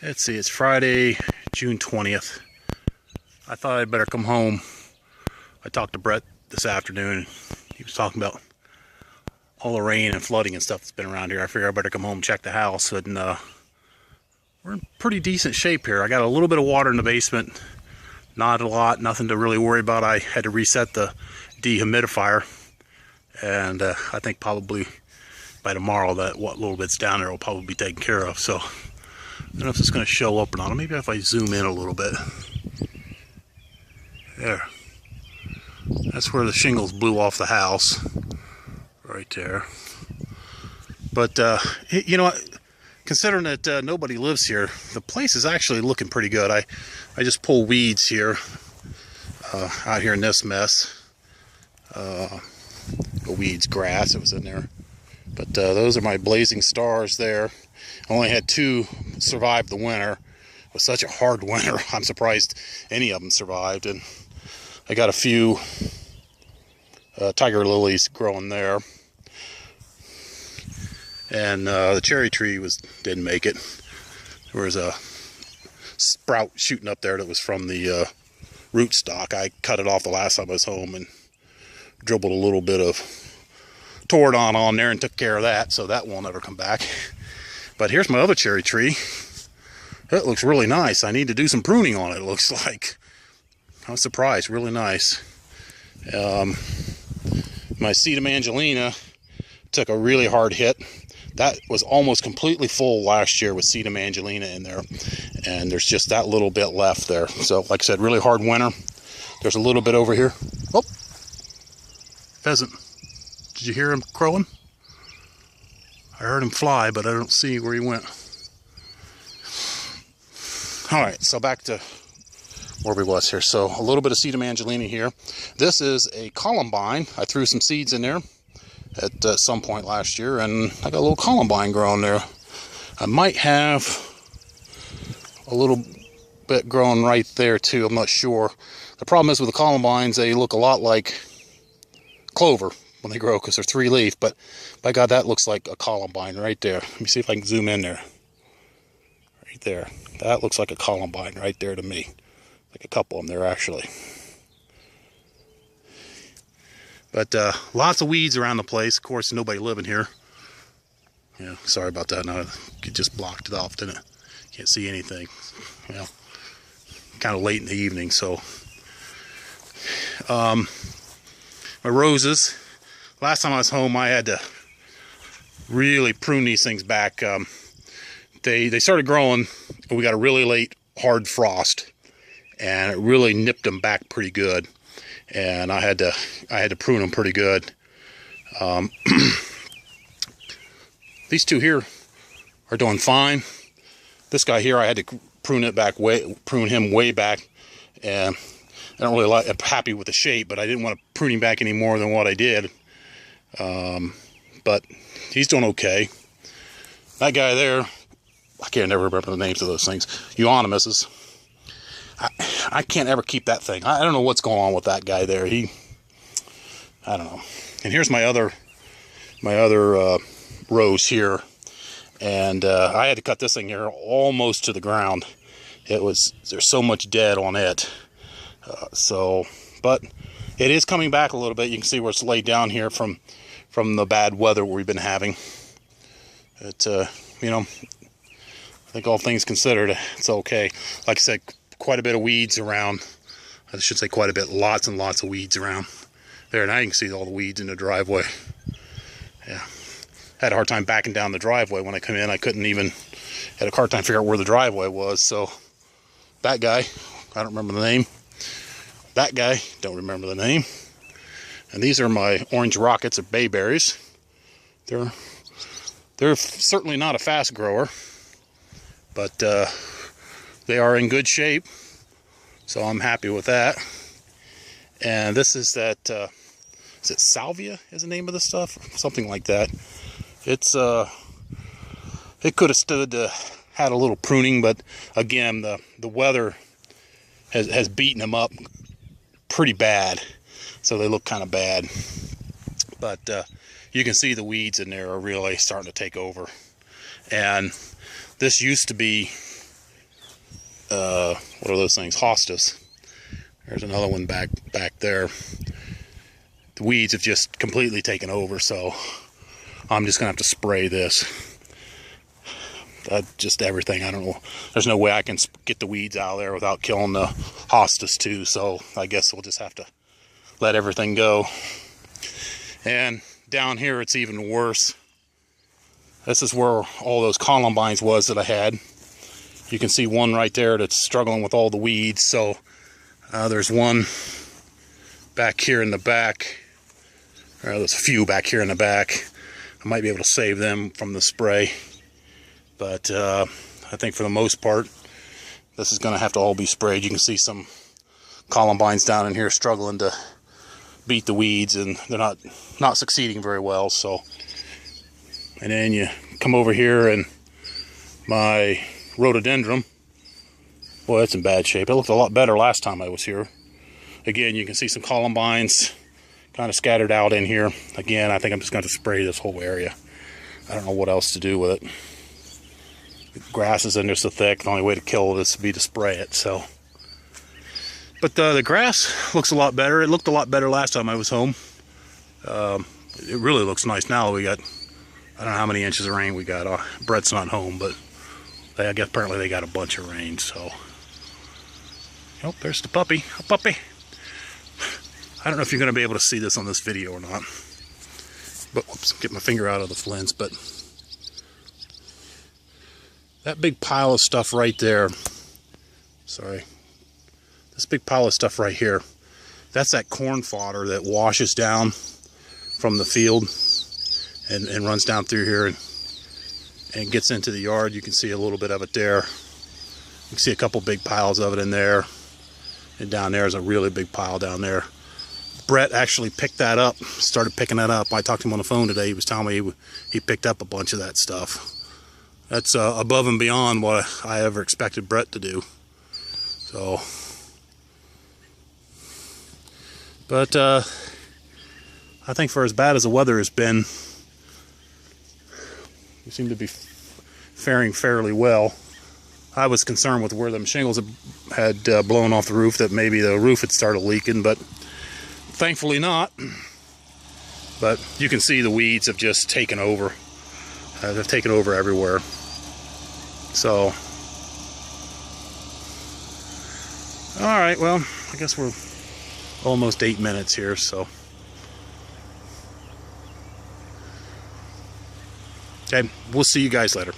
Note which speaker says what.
Speaker 1: Let's see, it's Friday, June 20th. I thought I'd better come home. I talked to Brett this afternoon. He was talking about all the rain and flooding and stuff that's been around here. I figured I better come home and check the house. And we're in pretty decent shape here. I got a little bit of water in the basement. Not a lot, nothing to really worry about. I had to reset the dehumidifier. And I think probably by tomorrow that what little bit's down there will probably be taken care of. So I don't know if it's going to show up or not. Maybe if I zoom in a little bit. There. That's where the shingles blew off the house. Right there. But, you know, considering that nobody lives here, the place is actually looking pretty good. I just pull weeds here, out here in this mess. Weeds, grass, it was in there. But those are my blazing stars there. I only had 2 survive the winter. It was such a hard winter. I'm surprised any of them survived. And I got a few tiger lilies growing there. And the cherry tree didn't make it. There was a sprout shooting up there that was from the rootstock. I cut it off the last time I was home and dribbled a little bit of Toradon on there and took care of that, so that won't ever come back. But here's my other cherry tree. It looks really nice. I need to do some pruning on it, it looks like. I was surprised, really nice. My Sedum Angelina took a really hard hit. That was almost completely full last year with Sedum Angelina in there. And there's just that little bit left there. So, like I said, really hard winter. There's a little bit over here. Oh! Pheasant. Did you hear him crowing? I heard him fly, but I don't see where he went. Alright, so back to where we was here. So a little bit of Sedum Angelina here. This is a columbine. I threw some seeds in there at some point last year, and I got a little columbine growing there. I might have a little bit growing right there too. I'm not sure. The problem is with the columbines, they look a lot like clover when they grow because they're 3-leaf, but by God, that looks like a columbine right there. Let me see if I can zoom in there. Right there. That looks like a columbine right there to me. Like a couple of them there, actually. But lots of weeds around the place. Of course, nobody living here. Yeah, sorry about that. No, it just blocked it off, didn't it? Can't see anything. Well, kind of late in the evening, so. My roses. Last time I was home, I had to really prune these things back. They started growing, and we got a really late hard frost, and it really nipped them back pretty good. And I had to prune them pretty good. These 2 here are doing fine. This guy here, I had to prune him way back, and I don't really I'm happy with the shape, but I didn't want to prune him back any more than what I did. But he's doing okay. That guy there, I can't ever remember the names of those things. Euonymuses. I can't ever keep that thing. I don't know what's going on with that guy there. I don't know. And here's my other rose here, and I had to cut this thing here almost to the ground. There's so much dead on it. But it is coming back a little bit. You can see where it's laid down here from the bad weather we've been having. You know, I think all things considered, it's okay. Like I said, quite a bit of weeds around. I should say quite a bit, lots and lots of weeds around. There, now you can see all the weeds in the driveway. Yeah, had a hard time backing down the driveway when I come in. I couldn't even, had a hard time figure out where the driveway was. So that guy, I don't remember the name. That guy, don't remember the name. And these are my orange rockets of bayberries. They're certainly not a fast grower, but they are in good shape, so I'm happy with that. And this is that, is it salvia is the name of the stuff? Something like that. It could have had a little pruning, but again, the weather has beaten them up pretty bad, so they look kind of bad. But you can see the weeds in there are really starting to take over. And this used to be what are those things? Hostas. There's another one back there. The weeds have just completely taken over, so I'm just gonna have to spray this. Just everything. I don't know. There's no way I can get the weeds out of there without killing the hostas too. So I guess we'll just have to let everything go. And down here, it's even worse. This is where all those columbines was that I had. You can see one right there that's struggling with all the weeds. So there's one back here in the back. There's a few back here in the back. I might be able to save them from the spray. But I think for the most part, this is going to have to all be sprayed. You can see some columbines down in here struggling to beat the weeds, and they're not succeeding very well. So, and then you come over here, and my rhododendron, boy, that's in bad shape. It looked a lot better last time I was here. Again, you can see some columbines kind of scattered out in here. Again, I think I'm just going to spray this whole area. I don't know what else to do with it. The grass is in there so thick, the only way to kill this would be to spray it. So, but the grass looks a lot better. It looked a lot better last time I was home. It really looks nice now. We got, I don't know how many inches of rain we got. Brett's not home, but I guess apparently they got a bunch of rain. So, oh, there's the puppy. A puppy. I don't know if you're going to be able to see this on this video or not. But whoops, get my finger out of the lens. But that big pile of stuff right there, sorry, this big pile of stuff right here, that's that corn fodder that washes down from the field and runs down through here and gets into the yard. You can see a little bit of it there. You can see a couple big piles of it in there, and down there is a really big pile down there. Brett actually picked that up, started picking that up. I talked to him on the phone today. He was telling me he picked up a bunch of that stuff. That's above and beyond what I ever expected Brett to do. So, but I think for as bad as the weather has been, we seem to be faring fairly well. I was concerned with where them shingles had blown off the roof, that maybe the roof had started leaking, but thankfully not. But you can see the weeds have just taken over. They've taken over everywhere. So, all right, well, I guess we're almost 8 minutes here, so. Okay, we'll see you guys later.